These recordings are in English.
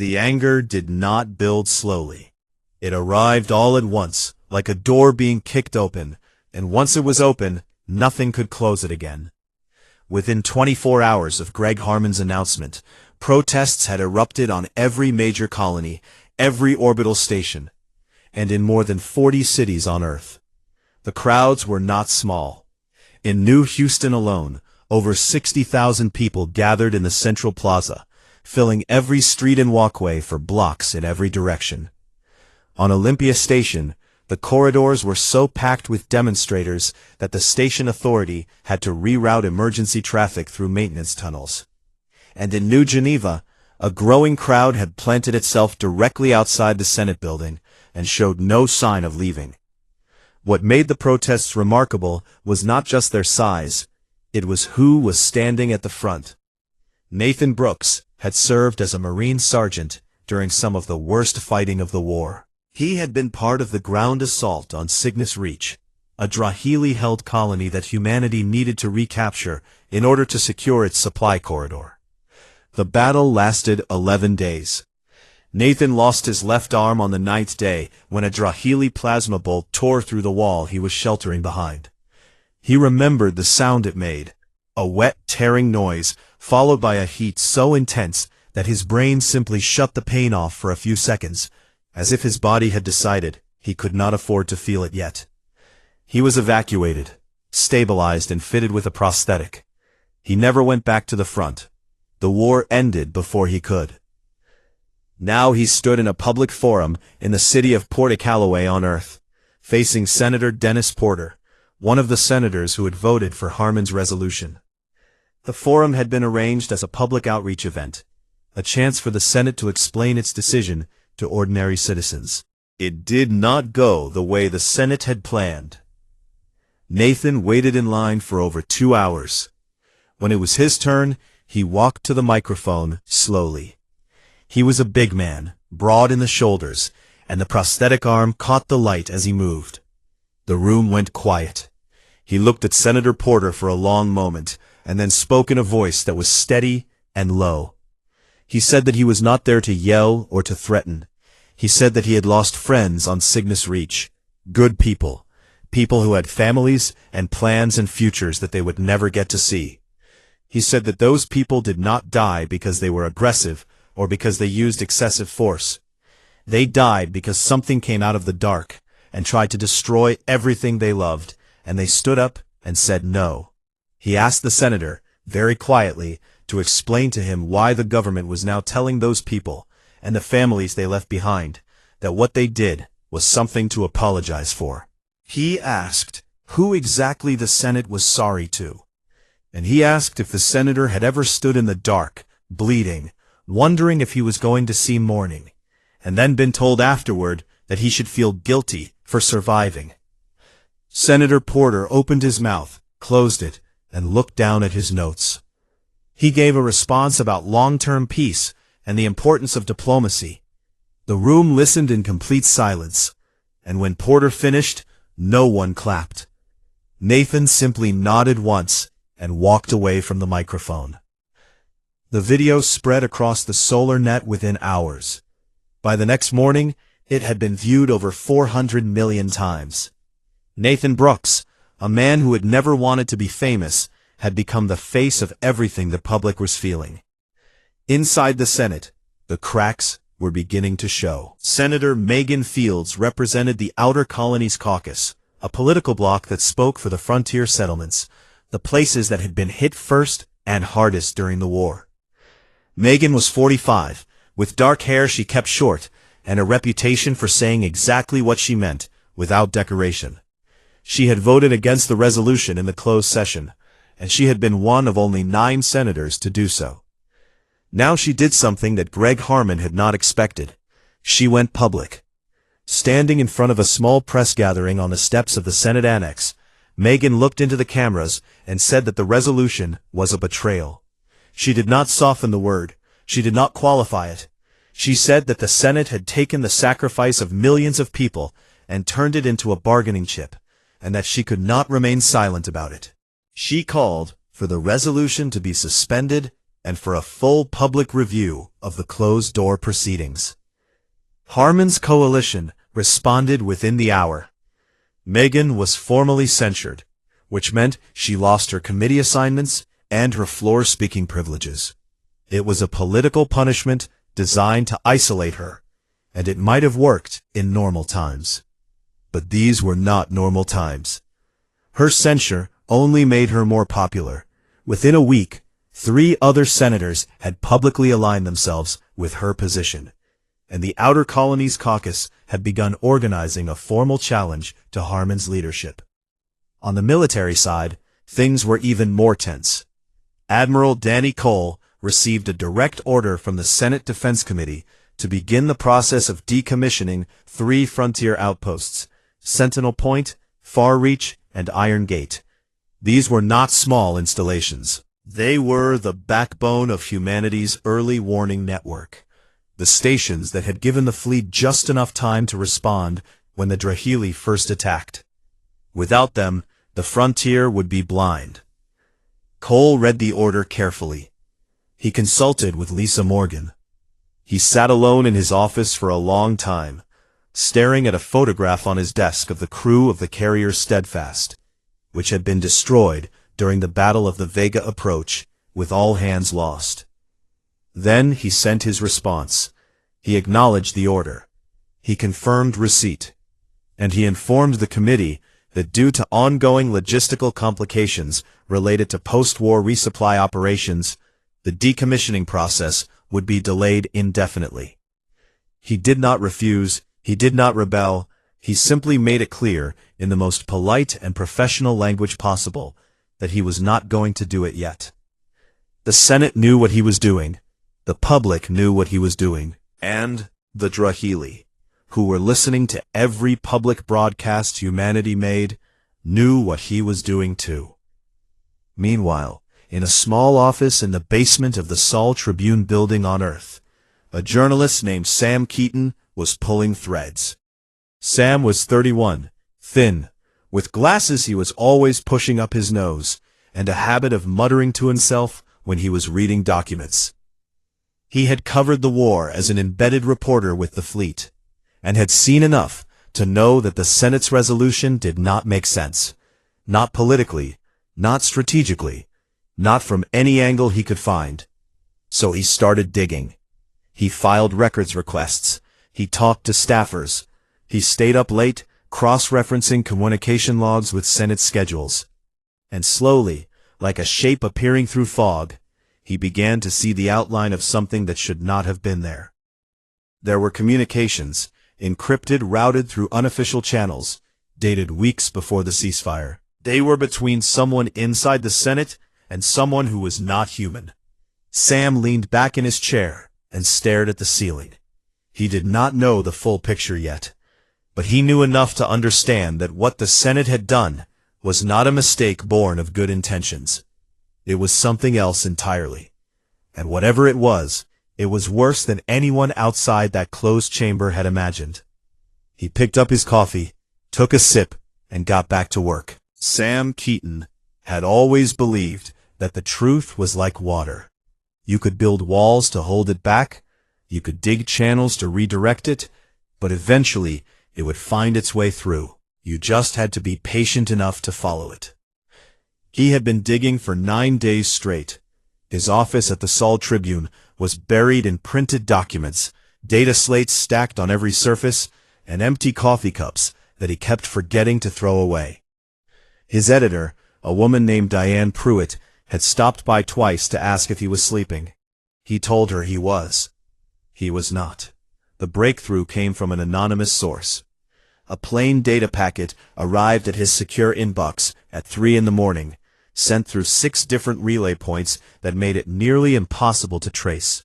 The anger did not build slowly. It arrived all at once, like a door being kicked open, and once it was open, nothing could close it again. Within 24 hours of Greg Harmon's announcement, protests had erupted on every major colony, every orbital station, and in more than 40 cities on Earth. The crowds were not small. In New Houston alone, over 60,000 people gathered in the Central Plaza, filling every street and walkway for blocks in every direction. On Olympia Station, the corridors were so packed with demonstrators that the station authority had to reroute emergency traffic through maintenance tunnels. And in New Geneva, a growing crowd had planted itself directly outside the Senate building and showed no sign of leaving. What made the protests remarkable was not just their size, it was who was standing at the front. Nathan Brooks had served as a Marine sergeant during some of the worst fighting of the war. He had been part of the ground assault on Cygnus Reach, a Drahili-held colony that humanity needed to recapture in order to secure its supply corridor. The battle lasted 11 days. Nathan lost his left arm on the 9th day when a Drahili plasma bolt tore through the wall he was sheltering behind. He remembered the sound it made, a wet, tearing noise, followed by a heat so intense that his brain simply shut the pain off for a few seconds, as if his body had decided he could not afford to feel it yet. He was evacuated, stabilized and fitted with a prosthetic. He never went back to the front. The war ended before he could. Now he stood in a public forum in the city of Port Callaway on Earth, facing Senator Dennis Porter, one of the senators who had voted for Harmon's resolution. The forum had been arranged as a public outreach event, a chance for the Senate to explain its decision to ordinary citizens. It did not go the way the Senate had planned. Nathan waited in line for over 2 hours. When it was his turn, he walked to the microphone slowly. He was a big man, broad in the shoulders, and the prosthetic arm caught the light as he moved. The room went quiet. He looked at Senator Porter for a long moment, and then spoke in a voice that was steady and low. He said that he was not there to yell or to threaten. He said that he had lost friends on Cygnus Reach, good people, people who had families and plans and futures that they would never get to see. He said that those people did not die because they were aggressive or because they used excessive force. They died because something came out of the dark and tried to destroy everything they loved, and they stood up and said no. He asked the senator, very quietly, to explain to him why the government was now telling those people, and the families they left behind, that what they did was something to apologize for. He asked who exactly the Senate was sorry to. And he asked if the senator had ever stood in the dark, bleeding, wondering if he was going to see morning, and then been told afterward that he should feel guilty for surviving. Senator Porter opened his mouth, closed it, and looked down at his notes. He gave a response about long-term peace and the importance of diplomacy. The room listened in complete silence, and when Porter finished, no one clapped. Nathan simply nodded once and walked away from the microphone. The video spread across the solar net within hours. By the next morning, it had been viewed over 400 million times. Nathan Brooks, a man who had never wanted to be famous, had become the face of everything the public was feeling. Inside the Senate, the cracks were beginning to show. Senator Megan Fields represented the Outer Colonies Caucus, a political bloc that spoke for the frontier settlements, the places that had been hit first and hardest during the war. Megan was 45. With dark hair she kept short, and a reputation for saying exactly what she meant, without decoration. She had voted against the resolution in the closed session, and she had been one of only 9 senators to do so. Now she did something that Greg Harmon had not expected. She went public. Standing in front of a small press gathering on the steps of the Senate Annex, Megan looked into the cameras and said that the resolution was a betrayal. She did not soften the word. She did not qualify it. She said that the Senate had taken the sacrifice of millions of people and turned it into a bargaining chip, and that she could not remain silent about it. She called for the resolution to be suspended and for a full public review of the closed-door proceedings. Harmon's coalition responded within the hour. Megan was formally censured, which meant she lost her committee assignments and her floor-speaking privileges. It was a political punishment designed to isolate her, and it might have worked in normal times. But these were not normal times. Her censure only made her more popular. Within a week, 3 other senators had publicly aligned themselves with her position, and the Outer Colonies Caucus had begun organizing a formal challenge to Harmon's leadership. On the military side, things were even more tense. Admiral Danny Cole received a direct order from the Senate Defense Committee to begin the process of decommissioning 3 frontier outposts, Sentinel Point, Far Reach, and Iron Gate. These were not small installations. They were the backbone of humanity's early warning network, the stations that had given the fleet just enough time to respond when the Drahili first attacked. Without them, the frontier would be blind. Cole read the order carefully. He consulted with Lisa Morgan. He sat alone in his office for a long time, staring at a photograph on his desk of the crew of the carrier Steadfast, which had been destroyed during the Battle of the Vega Approach, with all hands lost. Then he sent his response. He acknowledged the order. He confirmed receipt. And he informed the committee that due to ongoing logistical complications related to post-war resupply operations, the decommissioning process would be delayed indefinitely. He did not refuse, he did not rebel, he simply made it clear, in the most polite and professional language possible, that he was not going to do it yet. The Senate knew what he was doing, the public knew what he was doing, and the Drahili, who were listening to every public broadcast humanity made, knew what he was doing too. Meanwhile, in a small office in the basement of the Sol Tribune building on Earth, a journalist named Sam Keaton was pulling threads. Sam was 31, thin, with glasses he was always pushing up his nose, and a habit of muttering to himself when he was reading documents. He had covered the war as an embedded reporter with the fleet, and had seen enough to know that the Senate's resolution did not make sense. Not politically, not strategically, not from any angle he could find. So he started digging. He filed records requests. He talked to staffers. He stayed up late, cross-referencing communication logs with Senate schedules. And slowly, like a shape appearing through fog, he began to see the outline of something that should not have been there. There were communications, encrypted, routed through unofficial channels, dated weeks before the ceasefire. They were between someone inside the Senate and someone who was not human. Sam leaned back in his chair and stared at the ceiling. He did not know the full picture yet, but he knew enough to understand that what the Senate had done was not a mistake born of good intentions. It was something else entirely. And whatever it was worse than anyone outside that closed chamber had imagined. He picked up his coffee, took a sip, and got back to work. Sam Keaton had always believed that the truth was like water. You could build walls to hold it back, you could dig channels to redirect it, but eventually it would find its way through. You just had to be patient enough to follow it. He had been digging for 9 days straight. His office at the Sol Tribune was buried in printed documents, data slates stacked on every surface, and empty coffee cups that he kept forgetting to throw away. His editor, a woman named Diane Pruitt, had stopped by twice to ask if he was sleeping. He told her he was. He was not. The breakthrough came from an anonymous source. A plain data packet arrived at his secure inbox at 3 in the morning, sent through 6 different relay points that made it nearly impossible to trace.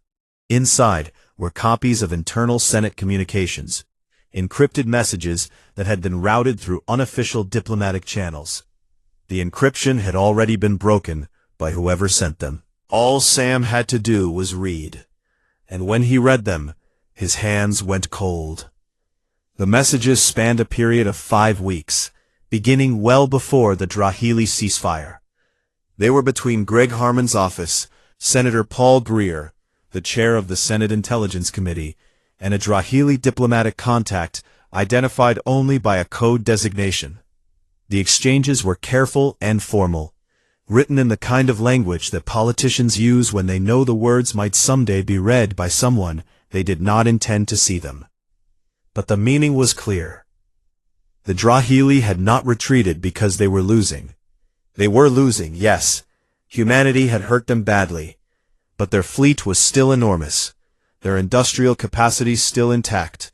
Inside were copies of internal Senate communications, encrypted messages that had been routed through unofficial diplomatic channels. The encryption had already been broken by whoever sent them. All Sam had to do was read, and when he read them, his hands went cold. The messages spanned a period of 5 weeks, beginning well before the Drahili ceasefire. They were between Greg Harmon's office, Senator Paul Greer, the chair of the Senate Intelligence Committee, and a Drahili diplomatic contact identified only by a code designation. The exchanges were careful and formal, written in the kind of language that politicians use when they know the words might someday be read by someone they did not intend to see them. But the meaning was clear. The Drahili had not retreated because they were losing. They were losing, yes. Humanity had hurt them badly. But their fleet was still enormous, their industrial capacities still intact,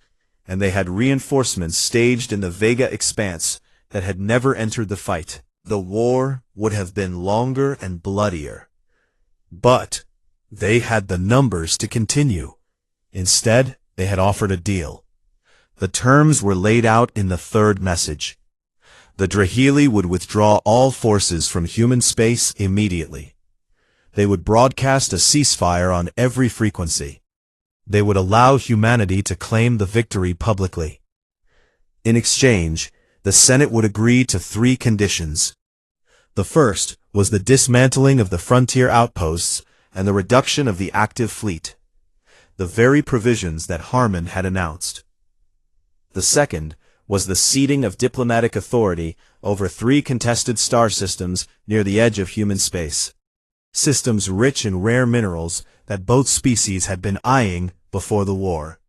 and they had reinforcements staged in the Vega expanse that had never entered the fight. The war would have been longer and bloodier. But they had the numbers to continue. Instead, they had offered a deal. The terms were laid out in the third message. The Drahili would withdraw all forces from human space immediately. They would broadcast a ceasefire on every frequency. They would allow humanity to claim the victory publicly. In exchange, the Senate would agree to 3 conditions. The first was the dismantling of the frontier outposts and the reduction of the active fleet, the very provisions that Harmon had announced. The second was the ceding of diplomatic authority over 3 contested star systems near the edge of human space. Systems rich in rare minerals that both species had been eyeing before the war.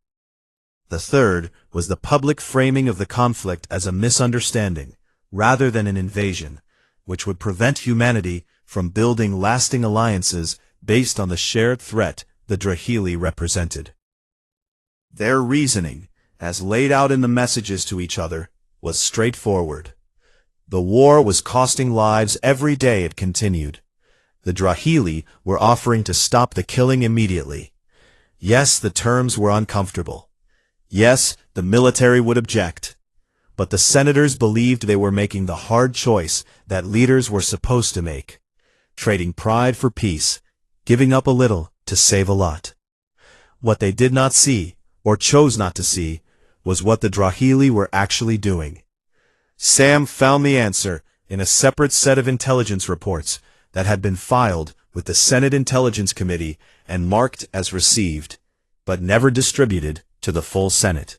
The third was the public framing of the conflict as a misunderstanding, rather than an invasion, which would prevent humanity from building lasting alliances based on the shared threat the Drahili represented. Their reasoning, as laid out in the messages to each other, was straightforward. The war was costing lives every day it continued. The Drahili were offering to stop the killing immediately. Yes, the terms were uncomfortable. Yes, the military would object. But the senators believed they were making the hard choice that leaders were supposed to make, trading pride for peace, giving up a little to save a lot. What they did not see, or chose not to see, was what the Drahili were actually doing. Sam found the answer in a separate set of intelligence reports that had been filed with the Senate Intelligence Committee and marked as received, but never distributed to the full Senate.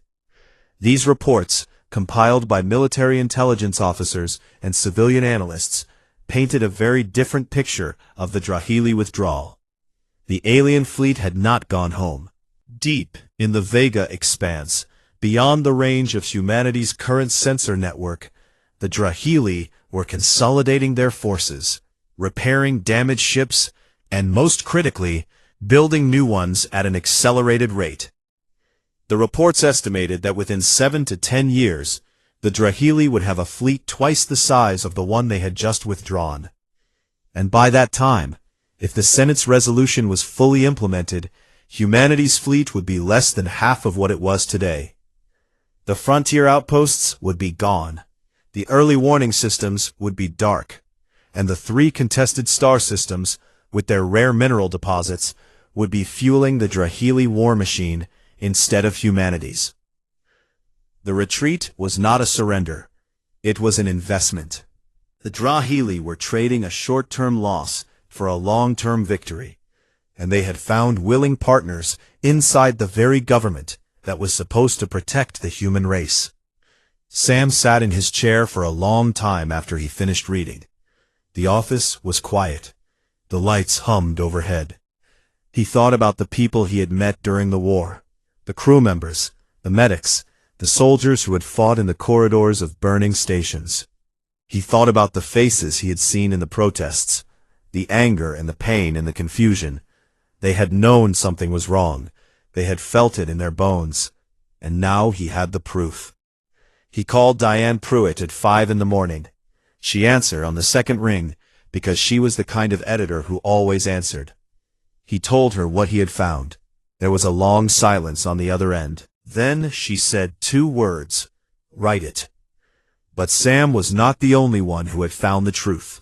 These reports, compiled by military intelligence officers and civilian analysts, painted a very different picture of the Drahili withdrawal. The alien fleet had not gone home. Deep in the Vega expanse, beyond the range of humanity's current sensor network, the Drahili were consolidating their forces, repairing damaged ships, and most critically, building new ones at an accelerated rate. The reports estimated that within 7 to 10 years, the Drahili would have a fleet twice the size of the one they had just withdrawn. And by that time, if the Senate's resolution was fully implemented, humanity's fleet would be less than half of what it was today. The frontier outposts would be gone. The early warning systems would be dark. And the 3 contested star systems, with their rare mineral deposits, would be fueling the Drahili war machine instead of humanity's. The retreat was not a surrender. It was an investment. The Drahili were trading a short-term loss for a long-term victory, and they had found willing partners inside the very government that was supposed to protect the human race. Sam sat in his chair for a long time after he finished reading. The office was quiet. The lights hummed overhead. He thought about the people he had met during the war, the crew members, the medics, the soldiers who had fought in the corridors of burning stations. He thought about the faces he had seen in the protests, the anger and the pain and the confusion. They had known something was wrong. They had felt it in their bones. And now he had the proof. He called Diane Pruitt at 5 in the morning. She answered on the second ring because she was the kind of editor who always answered. He told her what he had found. There was a long silence on the other end. Then she said 2 words, "Write it." But Sam was not the only one who had found the truth.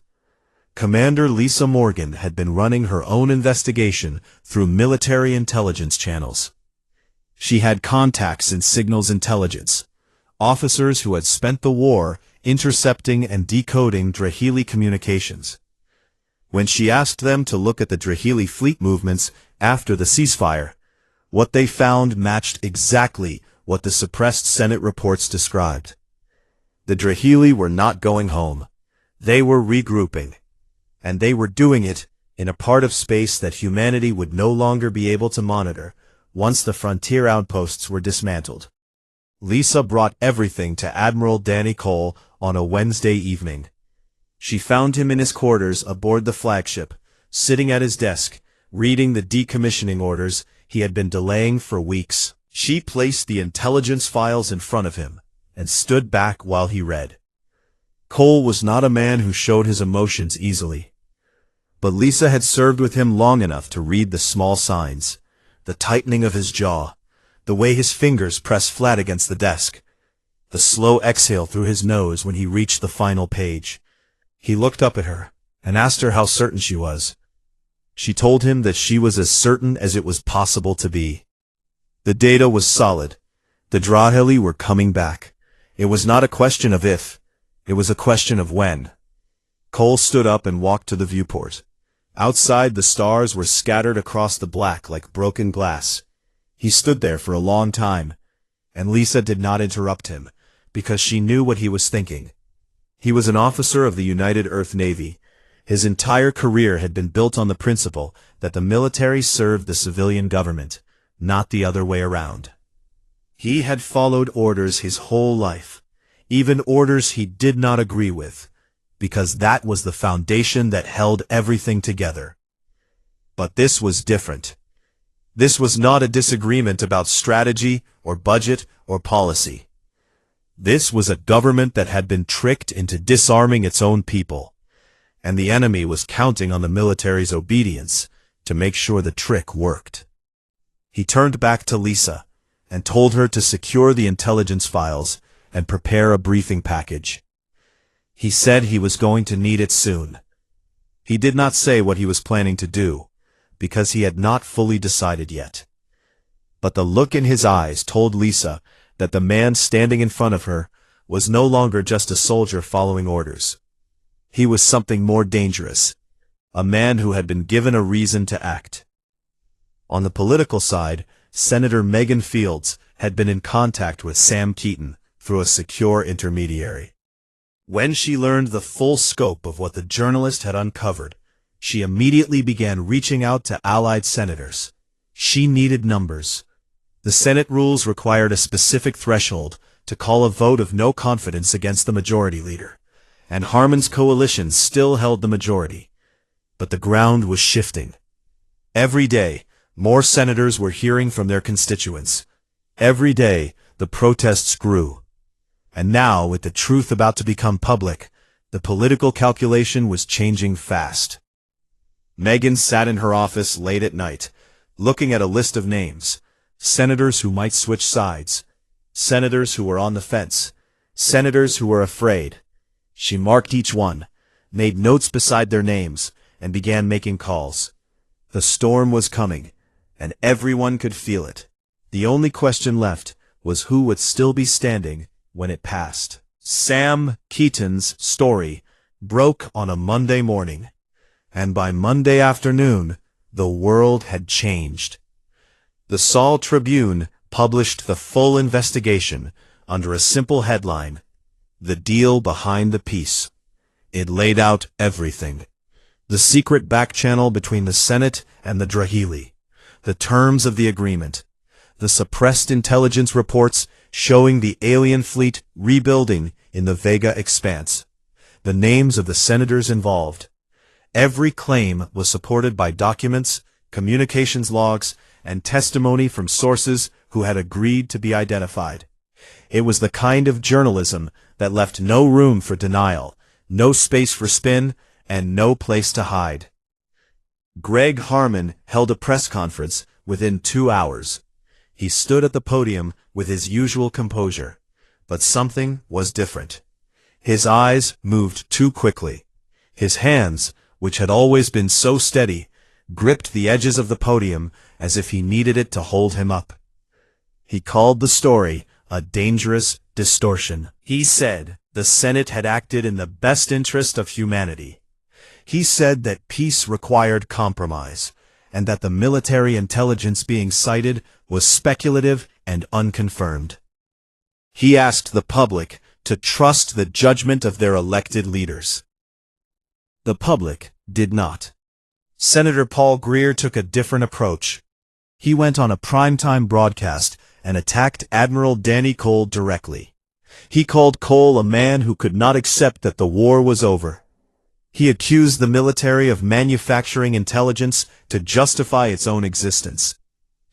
Commander Lisa Morgan had been running her own investigation through military intelligence channels. She had contacts in signals intelligence, officers who had spent the war intercepting and decoding Drahili communications. When she asked them to look at the Drahili fleet movements after the ceasefire, what they found matched exactly what the suppressed Senate reports described. The Drahili were not going home. They were regrouping. And they were doing it in a part of space that humanity would no longer be able to monitor once the frontier outposts were dismantled. Lisa brought everything to Admiral Danny Cole on a Wednesday evening. She found him in his quarters aboard the flagship, sitting at his desk, reading the decommissioning orders he had been delaying for weeks. She placed the intelligence files in front of him and stood back while he read. Cole was not a man who showed his emotions easily. But Lisa had served with him long enough to read the small signs, the tightening of his jaw, the way his fingers pressed flat against the desk, the slow exhale through his nose when he reached the final page. He looked up at her and asked her how certain she was. She told him that she was as certain as it was possible to be. The data was solid. The Drahili were coming back. It was not a question of if, it was a question of when. Cole stood up and walked to the viewport. Outside, the stars were scattered across the black like broken glass. He stood there for a long time, and Lisa did not interrupt him, because she knew what he was thinking. He was an officer of the United Earth Navy. His entire career had been built on the principle that the military served the civilian government, not the other way around. He had followed orders his whole life, even orders he did not agree with, because that was the foundation that held everything together. But this was different. This was not a disagreement about strategy or budget or policy. This was a government that had been tricked into disarming its own people, and the enemy was counting on the military's obedience to make sure the trick worked. He turned back to Lisa and told her to secure the intelligence files and prepare a briefing package. He said he was going to need it soon. He did not say what he was planning to do, because he had not fully decided yet. But the look in his eyes told Lisa that the man standing in front of her was no longer just a soldier following orders. He was something more dangerous, a man who had been given a reason to act. On the political side, Senator Megan Fields had been in contact with Sam Keaton through a secure intermediary. When she learned the full scope of what the journalist had uncovered, she immediately began reaching out to allied senators. She needed numbers. The Senate rules required a specific threshold to call a vote of no confidence against the majority leader, and Harmon's coalition still held the majority. But the ground was shifting. Every day, more senators were hearing from their constituents. Every day, the protests grew. And now, with the truth about to become public, the political calculation was changing fast. Megan sat in her office late at night, looking at a list of names, senators who might switch sides, senators who were on the fence, senators who were afraid. She marked each one, made notes beside their names, and began making calls. The storm was coming, and everyone could feel it. The only question left was who would still be standing when it passed. Sam Keaton's story broke on a Monday morning, and by Monday afternoon, the world had changed. The Saul Tribune published the full investigation under a simple headline, "The Deal Behind the Peace." It laid out everything. The secret back-channel between the Senate and the Drahili, the terms of the agreement, the suppressed intelligence reports showing the alien fleet rebuilding in the Vega expanse, the names of the senators involved. Every claim was supported by documents, communications logs, and testimony from sources who had agreed to be identified. It was the kind of journalism that left no room for denial, no space for spin, and no place to hide. Greg Harmon held a press conference within 2 hours. He stood at the podium with his usual composure, but something was different. His eyes moved too quickly. His hands, which had always been so steady, gripped the edges of the podium as if he needed it to hold him up. He called the story a dangerous distortion. He said the Senate had acted in the best interest of humanity. He said that peace required compromise, and that the military intelligence being cited was speculative and unconfirmed. He asked the public to trust the judgment of their elected leaders. The public did not. Senator Paul Greer took a different approach. He went on a primetime broadcast and attacked Admiral Danny Cole directly. He called Cole a man who could not accept that the war was over. He accused the military of manufacturing intelligence to justify its own existence.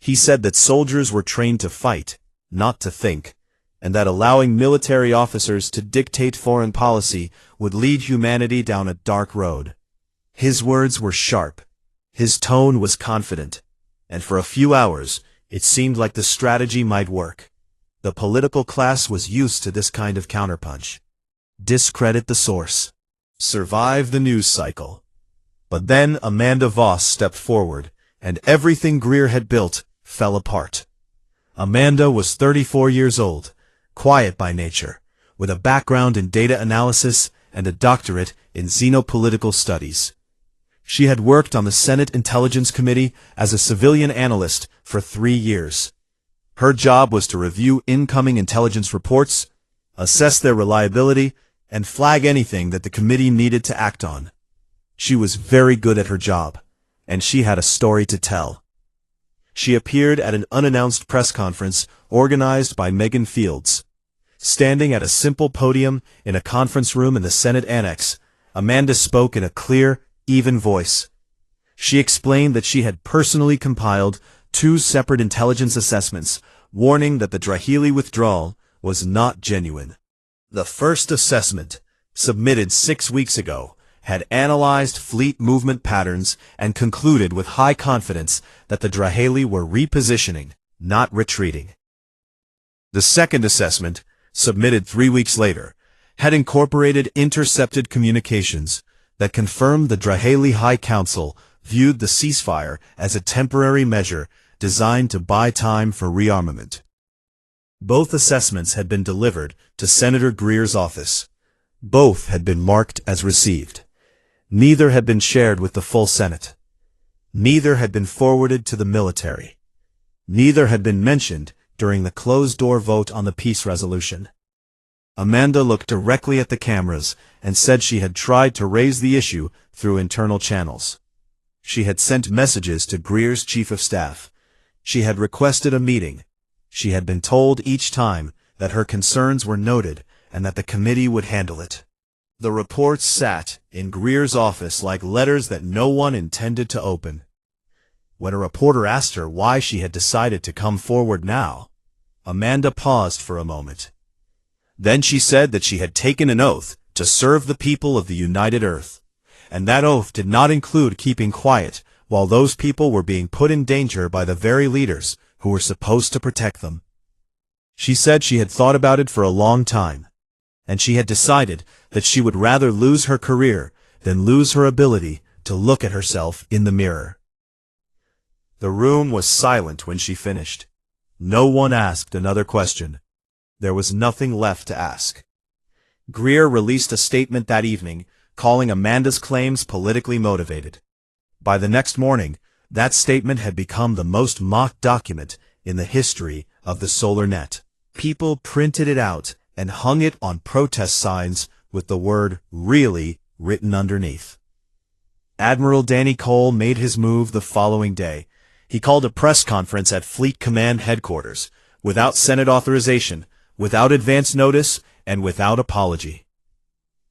He said that soldiers were trained to fight, not to think, and that allowing military officers to dictate foreign policy would lead humanity down a dark road. His words were sharp. His tone was confident. And for a few hours, it seemed like the strategy might work. The political class was used to this kind of counterpunch. Discredit the source. Survive the news cycle. But then Amanda Voss stepped forward, and everything Greer had built fell apart. Amanda was 34 years old, quiet by nature, with a background in data analysis and a doctorate in xenopolitical studies. She had worked on the Senate Intelligence Committee as a civilian analyst for 3 years. Her job was to review incoming intelligence reports, assess their reliability, and flag anything that the committee needed to act on. She was very good at her job, and she had a story to tell. She appeared at an unannounced press conference organized by Megan Fields. Standing at a simple podium in a conference room in the Senate Annex, Amanda spoke in a clear, even voice. She explained that she had personally compiled 2 separate intelligence assessments, warning that the Drahili withdrawal was not genuine. The first assessment, submitted 6 weeks ago, had analyzed fleet movement patterns and concluded with high confidence that the Drahili were repositioning, not retreating. The second assessment, submitted 3 weeks later, had incorporated intercepted communications that confirmed the Drahili High Council viewed the ceasefire as a temporary measure designed to buy time for rearmament. Both assessments had been delivered to Senator Greer's office. Both had been marked as received. Neither had been shared with the full Senate. Neither had been forwarded to the military. Neither had been mentioned during the closed-door vote on the peace resolution. Amanda looked directly at the cameras and said she had tried to raise the issue through internal channels. She had sent messages to Greer's chief of staff. She had requested a meeting. She had been told each time that her concerns were noted and that the committee would handle it. The reports sat in Greer's office like letters that no one intended to open. When a reporter asked her why she had decided to come forward now, Amanda paused for a moment. Then she said that she had taken an oath to serve the people of the United Earth, and that oath did not include keeping quiet while those people were being put in danger by the very leaders who were supposed to protect them. She said she had thought about it for a long time, and she had decided that she would rather lose her career than lose her ability to look at herself in the mirror. The room was silent when she finished. No one asked another question. There was nothing left to ask. Greer released a statement that evening, calling Amanda's claims politically motivated. By the next morning, that statement had become the most mocked document in the history of the solar net. People printed it out and hung it on protest signs with the word "really" written underneath. Admiral Danny Cole made his move the following day. He called a press conference at Fleet Command headquarters, without Senate authorization, without advance notice, and without apology.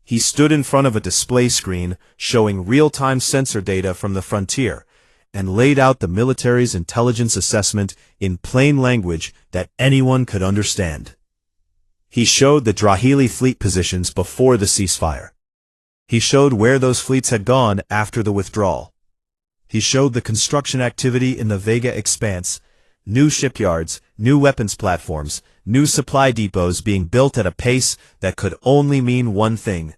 He stood in front of a display screen showing real-time sensor data from the frontier, and laid out the military's intelligence assessment in plain language that anyone could understand. He showed the Drahili fleet positions before the ceasefire. He showed where those fleets had gone after the withdrawal. He showed the construction activity in the Vega Expanse, new shipyards, new weapons platforms, new supply depots being built at a pace that could only mean one thing.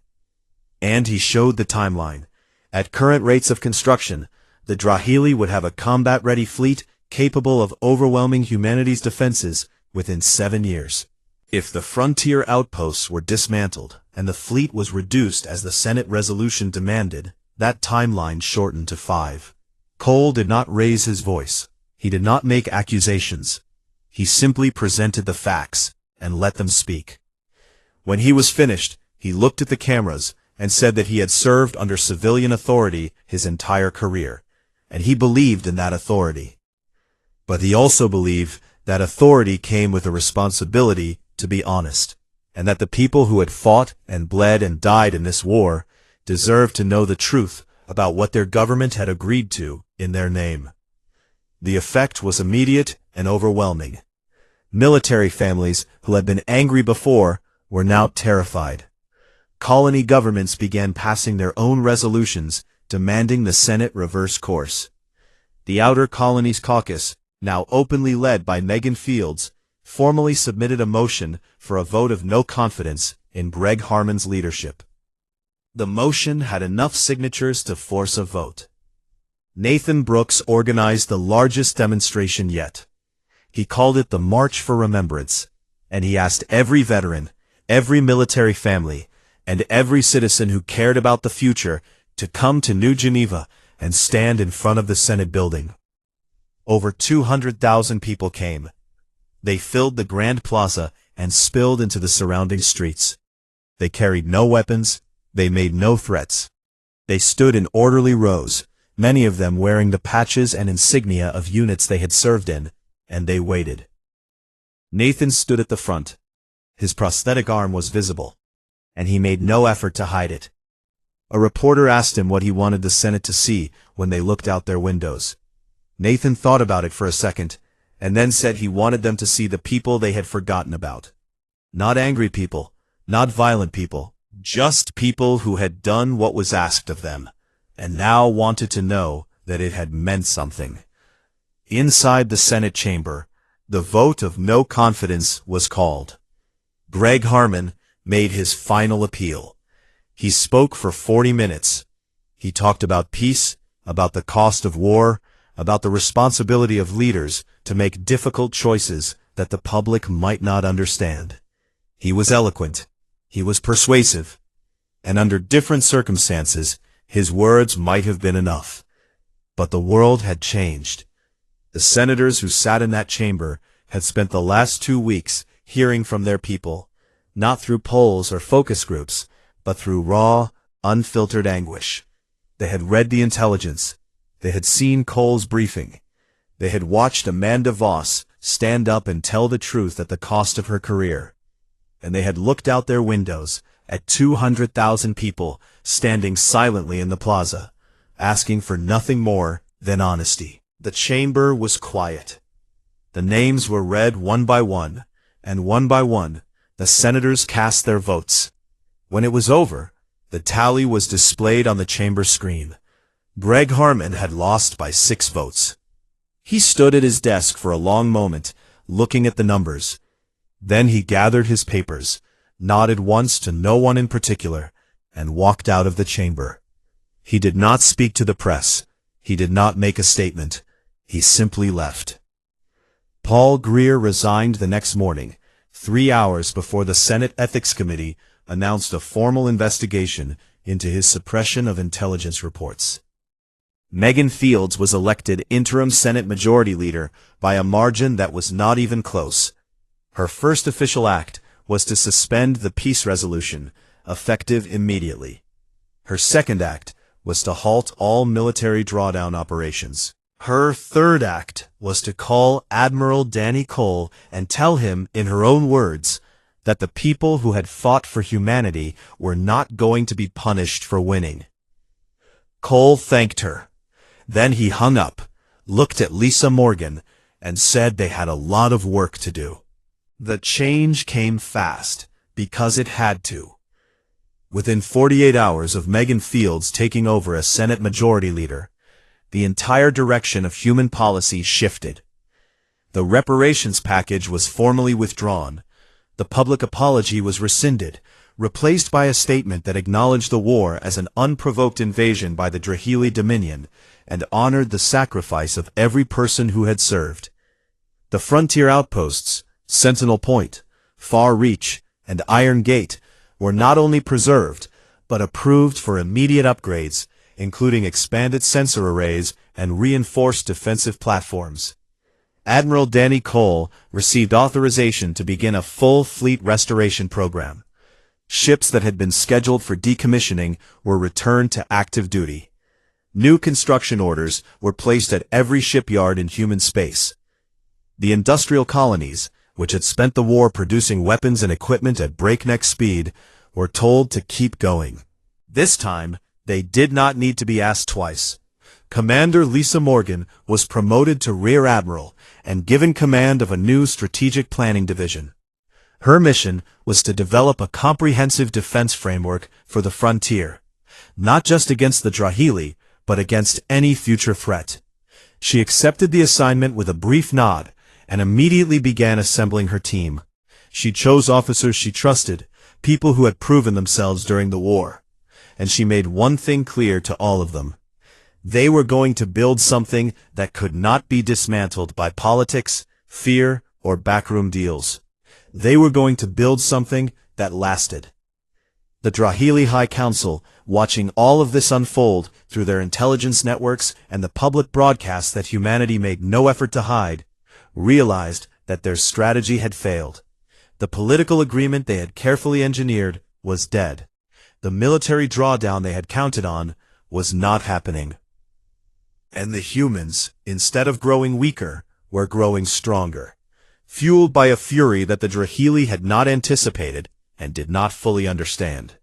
And he showed the timeline. At current rates of construction, the Drahili would have a combat-ready fleet capable of overwhelming humanity's defenses within 7 years. If the frontier outposts were dismantled and the fleet was reduced as the Senate resolution demanded, That timeline shortened to 5. Cole did not raise his voice. He did not make accusations. He simply presented the facts and let them speak. When he was finished, he looked at the cameras and said that he had served under civilian authority his entire career, and he believed in that authority. But he also believed that authority came with a responsibility to be honest, and that the people who had fought and bled and died in this war deserved to know the truth about what their government had agreed to in their name. The effect was immediate and overwhelming. Military families who had been angry before were now terrified. Colony governments began passing their own resolutions demanding the Senate reverse course. The Outer Colonies Caucus, now openly led by Megan Fields, formally submitted a motion for a vote of no confidence in Greg Harmon's leadership. The motion had enough signatures to force a vote. Nathan Brooks organized the largest demonstration yet. He called it the March for Remembrance, and he asked every veteran, every military family, and every citizen who cared about the future to come to New Geneva and stand in front of the Senate building. Over 200,000 people came. They filled the Grand Plaza and spilled into the surrounding streets. They carried no weapons. They made no threats. They stood in orderly rows, many of them wearing the patches and insignia of units they had served in, and they waited. Nathan stood at the front. His prosthetic arm was visible, and he made no effort to hide it. A reporter asked him what he wanted the Senate to see when they looked out their windows. Nathan thought about it for a second, and then said he wanted them to see the people they had forgotten about. Not angry people, not violent people, just people who had done what was asked of them, and now wanted to know that it had meant something. Inside the Senate chamber, the vote of no confidence was called. Greg Harmon made his final appeal. He spoke for 40 minutes. He talked about peace, about the cost of war, about the responsibility of leaders to make difficult choices that the public might not understand. He was eloquent. He was persuasive. And under different circumstances, his words might have been enough. But the world had changed. The senators who sat in that chamber had spent the last 2 weeks hearing from their people, not through polls or focus groups, but through raw, unfiltered anguish. They had read the intelligence. They had seen Cole's briefing. They had watched Amanda Voss stand up and tell the truth at the cost of her career. And they had looked out their windows at 200,000 people standing silently in the plaza, asking for nothing more than honesty. The chamber was quiet. The names were read one by one, and one by one, the senators cast their votes. When it was over, the tally was displayed on the chamber screen. Greg Harmon had lost by 6 votes. He stood at his desk for a long moment, looking at the numbers. Then he gathered his papers, nodded once to no one in particular, and walked out of the chamber. He did not speak to the press. He did not make a statement. He simply left. Paul Greer resigned the next morning, 3 hours before the Senate Ethics Committee announced a formal investigation into his suppression of intelligence reports. Megan Fields was elected interim Senate Majority Leader by a margin that was not even close. Her first official act was to suspend the peace resolution, effective immediately. Her second act was to halt all military drawdown operations. Her third act was to call Admiral Danny Cole and tell him, in her own words, that the people who had fought for humanity were not going to be punished for winning. Cole thanked her. Then he hung up, looked at Lisa Morgan, and said they had a lot of work to do. The change came fast, because it had to. Within 48 hours of Megan Fields taking over as Senate Majority Leader, the entire direction of human policy shifted. The reparations package was formally withdrawn. The public apology was rescinded, replaced by a statement that acknowledged the war as an unprovoked invasion by the Drahili Dominion and honored the sacrifice of every person who had served. The frontier outposts, Sentinel Point, Far Reach, and Iron Gate were not only preserved, but approved for immediate upgrades, including expanded sensor arrays and reinforced defensive platforms. Admiral Danny Cole received authorization to begin a full fleet restoration program. Ships that had been scheduled for decommissioning were returned to active duty. New construction orders were placed at every shipyard in human space. The industrial colonies, which had spent the war producing weapons and equipment at breakneck speed, were told to keep going. This time, they did not need to be asked twice. Commander Lisa Morgan was promoted to Rear Admiral and given command of a new strategic planning division. Her mission was to develop a comprehensive defense framework for the frontier, not just against the Drahili, but against any future threat. She accepted the assignment with a brief nod and immediately began assembling her team. She chose officers she trusted, people who had proven themselves during the war. And she made one thing clear to all of them. They were going to build something that could not be dismantled by politics, fear, or backroom deals. They were going to build something that lasted. The Drahili High Council, watching all of this unfold through their intelligence networks and the public broadcasts that humanity made no effort to hide, realized that their strategy had failed. The political agreement they had carefully engineered was dead. The military drawdown they had counted on was not happening. And the humans, instead of growing weaker, were growing stronger, fueled by a fury that the Drahili had not anticipated and did not fully understand.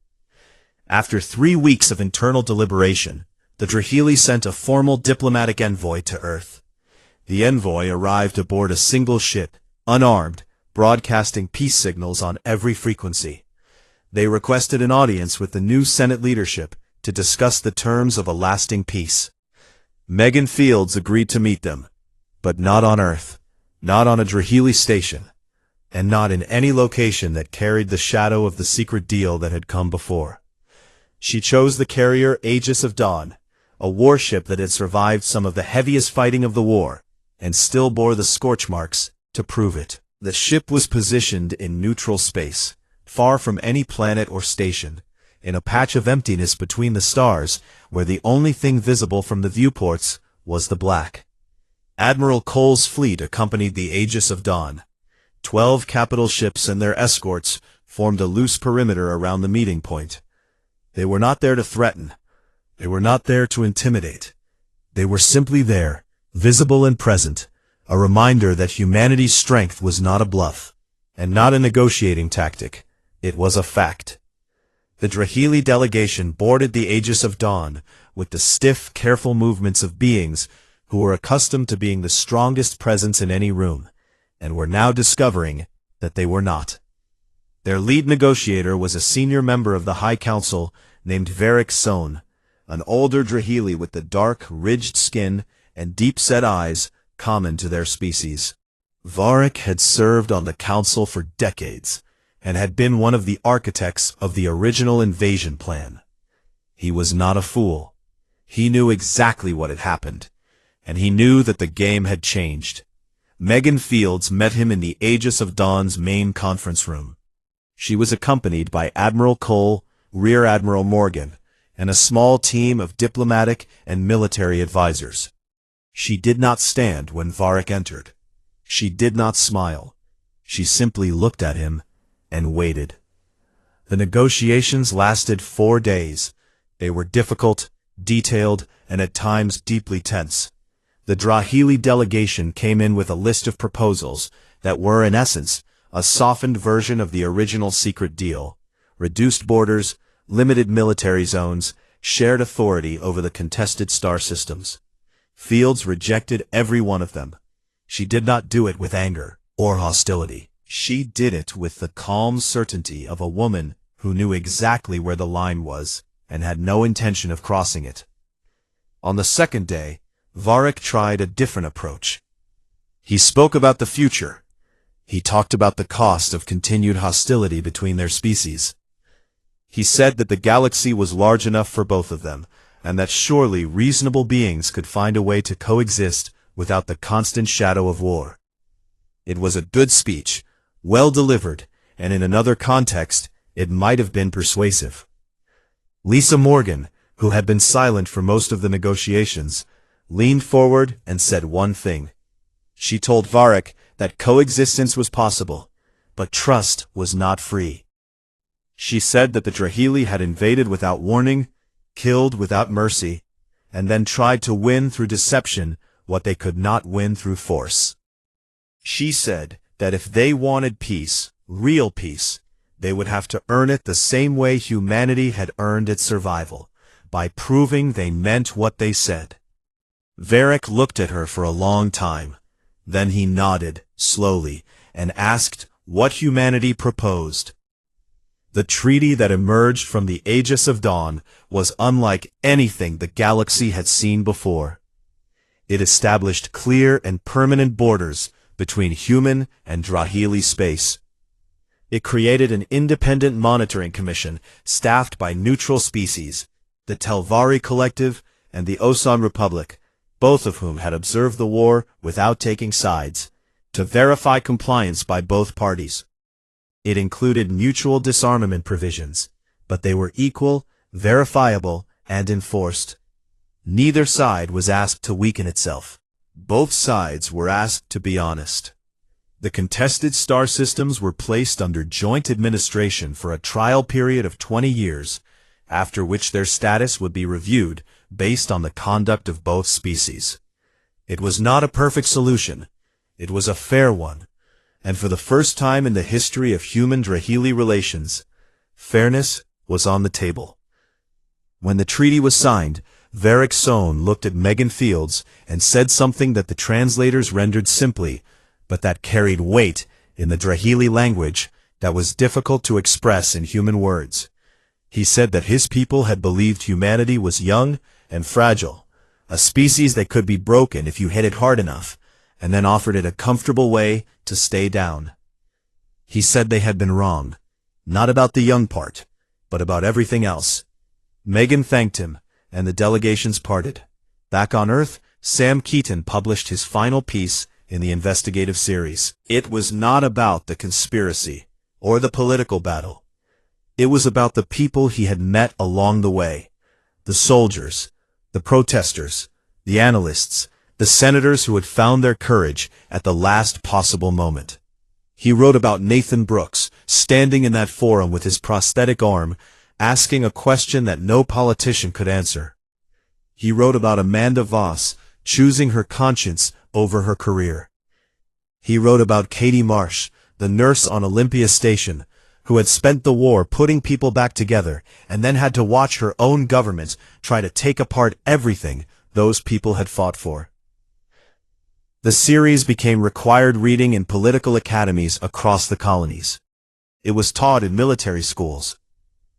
After 3 weeks of internal deliberation, the Drahili sent a formal diplomatic envoy to Earth. The envoy arrived aboard a single ship, unarmed, broadcasting peace signals on every frequency. They requested an audience with the new Senate leadership to discuss the terms of a lasting peace. Megan Fields agreed to meet them, but not on Earth, not on a Drahili station, and not in any location that carried the shadow of the secret deal that had come before. She chose the carrier Aegis of Dawn, a warship that had survived some of the heaviest fighting of the war, and still bore the scorch marks to prove it. The ship was positioned in neutral space, far from any planet or station, in a patch of emptiness between the stars, where the only thing visible from the viewports was the black. Admiral Cole's fleet accompanied the Aegis of Dawn. 12 capital ships and their escorts formed a loose perimeter around the meeting point. They were not there to threaten. They were not there to intimidate. They were simply there, visible and present, a reminder that humanity's strength was not a bluff, and not a negotiating tactic. It was a fact. The Drahili delegation boarded the Aegis of Dawn with the stiff, careful movements of beings who were accustomed to being the strongest presence in any room, and were now discovering that they were not. Their lead negotiator was a senior member of the High Council named Varric Sohn, an older Drahili with the dark, ridged skin and deep-set eyes common to their species. Varric had served on the council for decades, and had been one of the architects of the original invasion plan. He was not a fool. He knew exactly what had happened, and he knew that the game had changed. Megan Fields met him in the Aegis of Dawn's main conference room. She was accompanied by Admiral Cole, Rear Admiral Morgan, and a small team of diplomatic and military advisors. She did not stand when Varric entered. She did not smile. She simply looked at him and waited. The negotiations lasted 4 days. They were difficult, detailed, and at times deeply tense. The Drahili delegation came in with a list of proposals that were, in essence, a softened version of the original secret deal: reduced borders, limited military zones, shared authority over the contested star systems. Fields rejected every one of them. She did not do it with anger or hostility. She did it with the calm certainty of a woman who knew exactly where the line was and had no intention of crossing it. On the second day, Varric tried a different approach. He spoke about the future. He talked about the cost of continued hostility between their species. He said that the galaxy was large enough for both of them, and that surely reasonable beings could find a way to coexist without the constant shadow of war. It was a good speech, well delivered, and in another context, it might have been persuasive. Lisa Morgan, who had been silent for most of the negotiations, leaned forward and said one thing. She told Varric that coexistence was possible, but trust was not free. She said that the Drahili had invaded without warning, killed without mercy, and then tried to win through deception what they could not win through force. She said that if they wanted peace, real peace, they would have to earn it the same way humanity had earned its survival, by proving they meant what they said. Varric looked at her for a long time. Then he nodded, slowly, and asked what humanity proposed. The treaty that emerged from the Aegis of Dawn was unlike anything the galaxy had seen before. It established clear and permanent borders between human and Drahili space. It created an independent monitoring commission staffed by neutral species, the Telvari Collective and the Osan Republic, both of whom had observed the war without taking sides, to verify compliance by both parties. It included mutual disarmament provisions, but they were equal, verifiable, and enforced. Neither side was asked to weaken itself. Both sides were asked to be honest. The contested star systems were placed under joint administration for a trial period of 20 years, after which their status would be reviewed based on the conduct of both species. It was not a perfect solution. It was a fair one, and for the first time in the history of human-Drahili relations, fairness was on the table. When the treaty was signed, Varric Sohn looked at Megan Fields and said something that the translators rendered simply, but that carried weight in the Drahili language that was difficult to express in human words. He said that his people had believed humanity was young and fragile, a species that could be broken if you hit it hard enough, and then offered it a comfortable way to stay down. He said they had been wrong, not about the young part, but about everything else. Megan thanked him, and the delegations parted. Back on Earth, Sam Keaton published his final piece in the investigative series. It was not about the conspiracy or the political battle. It was about the people he had met along the way, the soldiers, the protesters, the analysts, the senators who had found their courage at the last possible moment. He wrote about Nathan Brooks, standing in that forum with his prosthetic arm, asking a question that no politician could answer. He wrote about Amanda Voss, choosing her conscience over her career. He wrote about Katie Marsh, the nurse on Olympia Station, who had spent the war putting people back together and then had to watch her own government try to take apart everything those people had fought for. The series became required reading in political academies across the colonies. It was taught in military schools.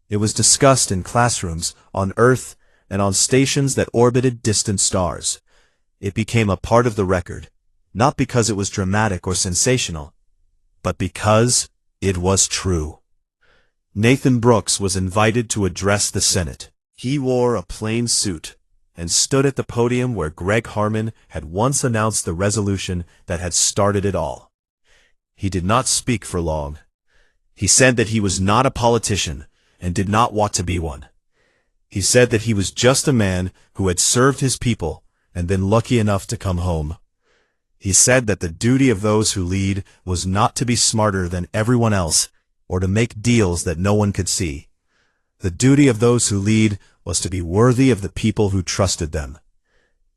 It was discussed in classrooms on Earth and on stations that orbited distant stars. It became a part of the record, not because it was dramatic or sensational, but because it was true. Nathan Brooks was invited to address the Senate. He wore a plain suit and stood at the podium where Greg Harmon had once announced the resolution that had started it all. He did not speak for long. He said that he was not a politician and did not want to be one. He said that he was just a man who had served his people and been lucky enough to come home. He said that the duty of those who lead was not to be smarter than everyone else or to make deals that no one could see. The duty of those who lead was to be worthy of the people who trusted them.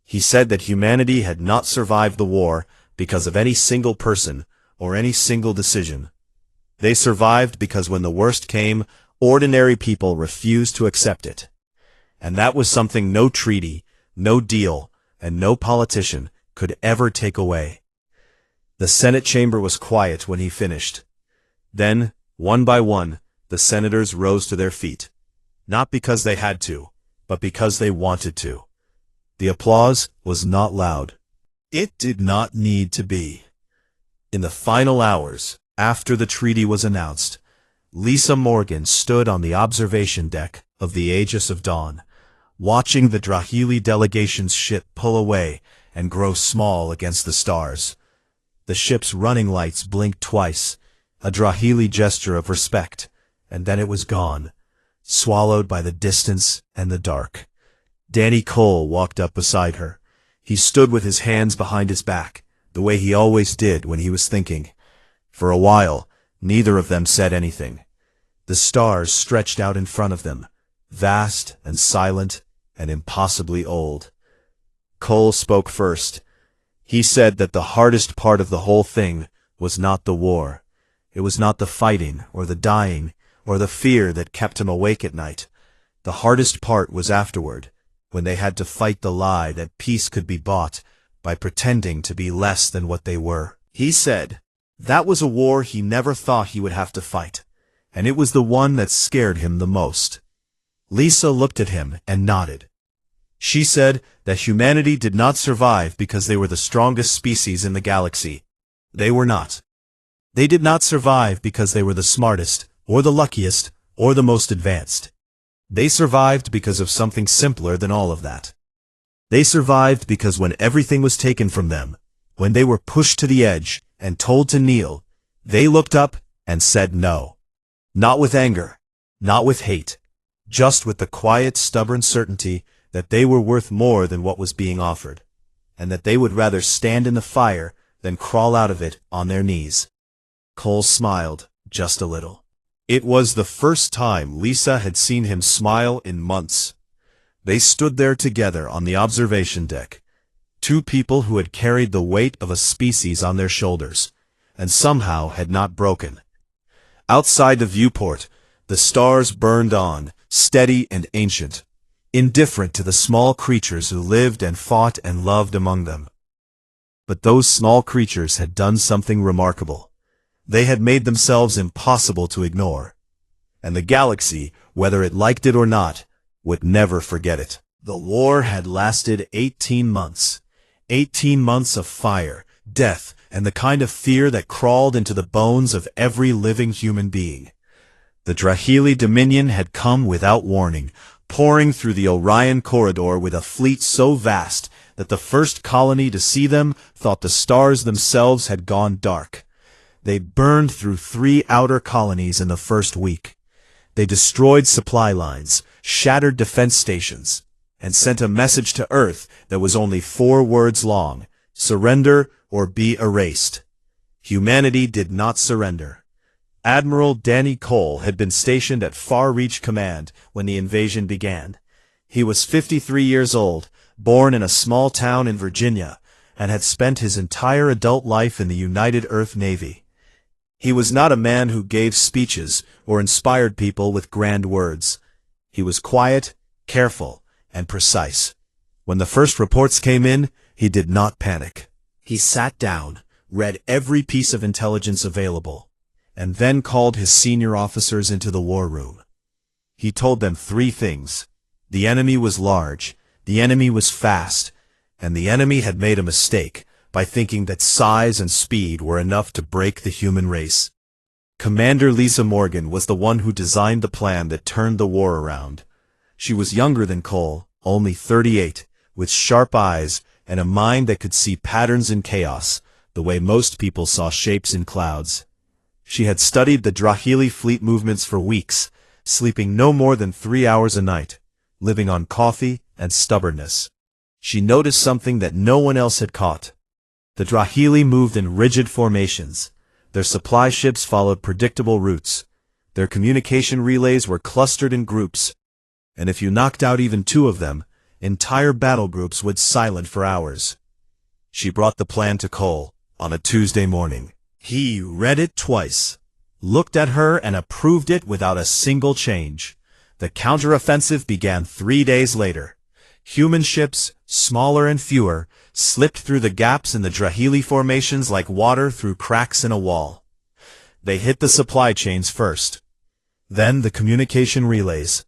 He said that humanity had not survived the war because of any single person or any single decision. They survived because when the worst came, ordinary people refused to accept it. And that was something no treaty, no deal, and no politician could ever take away. The Senate chamber was quiet when he finished. Then, one by one, the senators rose to their feet. Not because they had to, but because they wanted to. The applause was not loud. It did not need to be. In the final hours, after the treaty was announced, Lisa Morgan stood on the observation deck of the Aegis of Dawn, watching the Drahili delegation's ship pull away and grow small against the stars. The ship's running lights blinked twice, a Drahili gesture of respect, and then it was gone, swallowed by the distance and the dark. Danny Cole walked up beside her. He stood with his hands behind his back, the way he always did when he was thinking. For a while, neither of them said anything. The stars stretched out in front of them, vast and silent and impossibly old. Cole spoke first. He said that the hardest part of the whole thing was not the war. It was not the fighting or the dying or the fear that kept him awake at night. The hardest part was afterward, when they had to fight the lie that peace could be bought by pretending to be less than what they were. He said that was a war he never thought he would have to fight, and it was the one that scared him the most. Lisa looked at him and nodded. She said that humanity did not survive because they were the strongest species in the galaxy. They were not. They did not survive because they were the smartest, or the luckiest, or the most advanced. They survived because of something simpler than all of that. They survived because when everything was taken from them, when they were pushed to the edge and told to kneel, they looked up and said no. Not with anger, not with hate, just with the quiet, stubborn certainty that they were worth more than what was being offered, and that they would rather stand in the fire than crawl out of it on their knees. Cole smiled, just a little. It was the first time Lisa had seen him smile in months. They stood there together on the observation deck, two people who had carried the weight of a species on their shoulders, and somehow had not broken. Outside the viewport, the stars burned on, steady and ancient, indifferent to the small creatures who lived and fought and loved among them. But those small creatures had done something remarkable. They had made themselves impossible to ignore, and the galaxy, whether it liked it or not, would never forget it. The war had lasted 18 months. 18 months of fire, death, and the kind of fear that crawled into the bones of every living human being. The Drahili Dominion had come without warning, pouring through the Orion Corridor with a fleet so vast that the first colony to see them thought the stars themselves had gone dark. They burned through 3 outer colonies in the first week. They destroyed supply lines, shattered defense stations, and sent a message to Earth that was only 4 words long: surrender or be erased. Humanity did not surrender. Admiral Danny Cole had been stationed at Far Reach Command when the invasion began. He was 53 years old, born in a small town in Virginia, and had spent his entire adult life in the United Earth Navy. He was not a man who gave speeches or inspired people with grand words. He was quiet, careful, and precise. When the first reports came in, he did not panic. He sat down, read every piece of intelligence available, and then called his senior officers into the war room. He told them 3 things. The enemy was large, the enemy was fast, and the enemy had made a mistake by thinking that size and speed were enough to break the human race. Commander Lisa Morgan was the one who designed the plan that turned the war around. She was younger than Cole, only 38, with sharp eyes and a mind that could see patterns in chaos, the way most people saw shapes in clouds. She had studied the Drahili fleet movements for weeks, sleeping no more than 3 hours a night, living on coffee and stubbornness. She noticed something that no one else had caught. The Drahili moved in rigid formations. Their supply ships followed predictable routes. Their communication relays were clustered in groups, and if you knocked out even 2 of them, entire battle groups would silent for hours. She brought the plan to Cole on a Tuesday morning. He read it twice, looked at her, and approved it without a single change. The counteroffensive began 3 days later. Human ships, smaller and fewer, slipped through the gaps in the Drahili formations like water through cracks in a wall. They hit the supply chains first, then the communication relays.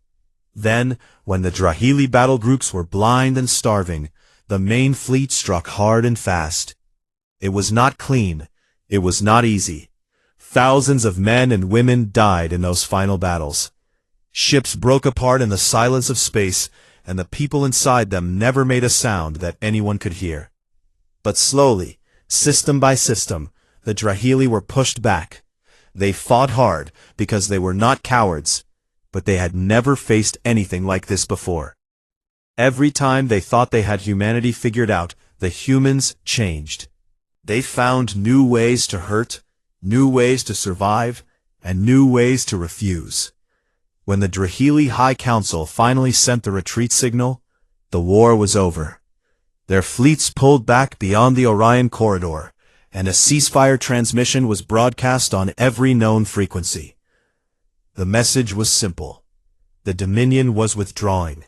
Then, when the Drahili battle groups were blind and starving, the main fleet struck hard and fast. It was not clean. It was not easy. Thousands of men and women died in those final battles. Ships broke apart in the silence of space, and the people inside them never made a sound that anyone could hear. But slowly, system by system, the Drahili were pushed back. They fought hard because they were not cowards, but they had never faced anything like this before. Every time they thought they had humanity figured out, the humans changed. They found new ways to hurt, new ways to survive, and new ways to refuse. When the Drahili High Council finally sent the retreat signal, the war was over. Their fleets pulled back beyond the Orion Corridor, and a ceasefire transmission was broadcast on every known frequency. The message was simple. The Dominion was withdrawing.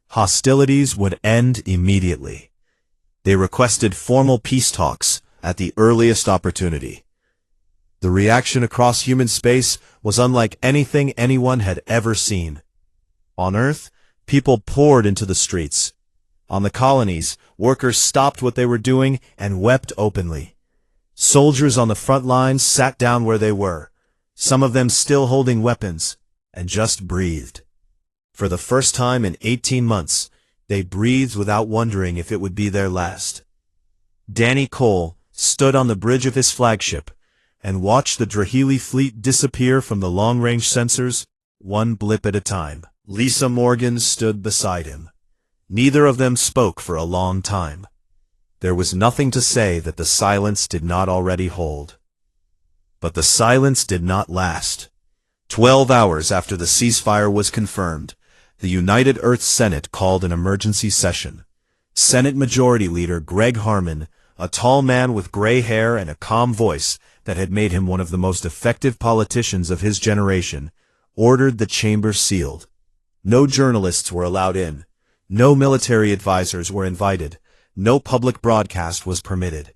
Hostilities would end immediately. They requested formal peace talks at the earliest opportunity. The reaction across human space was unlike anything anyone had ever seen. On Earth, people poured into the streets. On the colonies, workers stopped what they were doing and wept openly. Soldiers on the front lines sat down where they were, some of them still holding weapons, and just breathed. For the first time in 18 months, they breathed without wondering if it would be their last. Danny Cole stood on the bridge of his flagship and watched the Drahili fleet disappear from the long-range sensors, one blip at a time. Lisa Morgan stood beside him. Neither of them spoke for a long time. There was nothing to say that the silence did not already hold. But the silence did not last. 12 hours after the ceasefire was confirmed, the United Earth Senate called an emergency session. Senate Majority Leader Greg Harmon, a tall man with gray hair and a calm voice that had made him one of the most effective politicians of his generation, ordered the chamber sealed. No journalists were allowed in. No military advisors were invited. No public broadcast was permitted.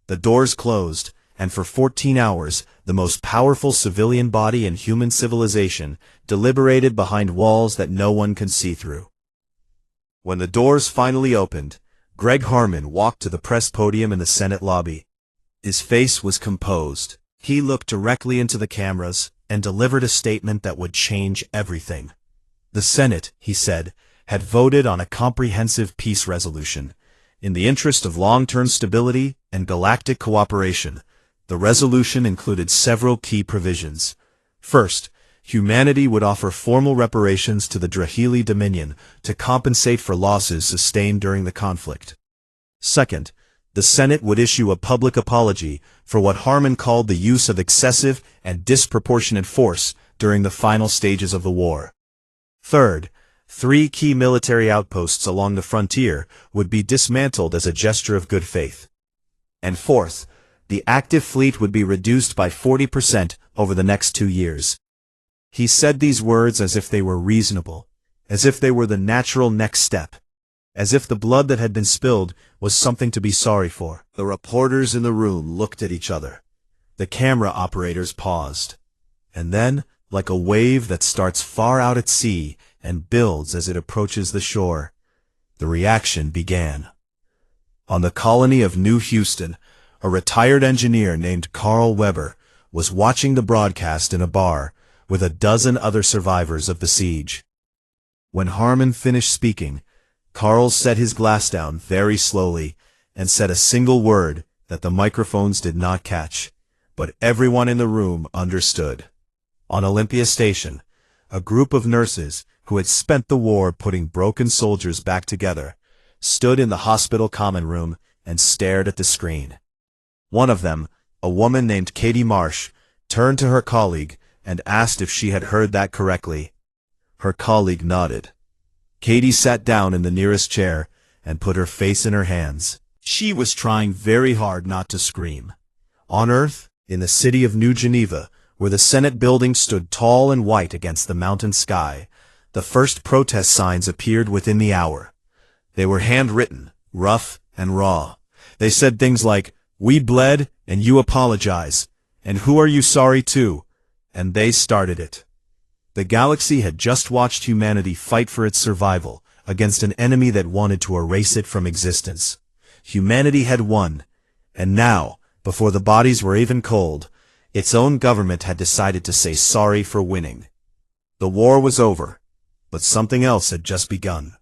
The doors closed, and for 14 hours, the most powerful civilian body in human civilization deliberated behind walls that no one could see through. When the doors finally opened, Greg Harmon walked to the press podium in the Senate lobby. His face was composed. He looked directly into the cameras and delivered a statement that would change everything. The Senate, he said, had voted on a comprehensive peace resolution. In the interest of long-term stability and galactic cooperation, the resolution included several key provisions. First, humanity would offer formal reparations to the Drahili Dominion to compensate for losses sustained during the conflict. Second, the Senate would issue a public apology for what Harmon called the use of excessive and disproportionate force during the final stages of the war. Third, 3 key military outposts along the frontier would be dismantled as a gesture of good faith. And fourth, the active fleet would be reduced by 40% over the next 2 years. He said these words as if they were reasonable, as if they were the natural next step, as if the blood that had been spilled was something to be sorry for. The reporters in the room looked at each other. The camera operators paused. And then, like a wave that starts far out at sea and builds as it approaches the shore, the reaction began. On the colony of New Houston, a retired engineer named Carl Weber was watching the broadcast in a bar with a dozen other survivors of the siege. When Harmon finished speaking, Carl set his glass down very slowly and said a single word that the microphones did not catch, but everyone in the room understood. On Olympia Station, a group of nurses who had spent the war putting broken soldiers back together stood in the hospital common room and stared at the screen. One of them, a woman named Katie Marsh, turned to her colleague and asked if she had heard that correctly. Her colleague nodded. Katie sat down in the nearest chair and put her face in her hands. She was trying very hard not to scream. On Earth, in the city of New Geneva, where the Senate building stood tall and white against the mountain sky, the first protest signs appeared within the hour. They were handwritten, rough and raw. They said things like, "We bled, and you apologize. And who are you sorry to?" And they started it. The galaxy had just watched humanity fight for its survival against an enemy that wanted to erase it from existence. Humanity had won, and now, before the bodies were even cold, its own government had decided to say sorry for winning. The war was over, but something else had just begun.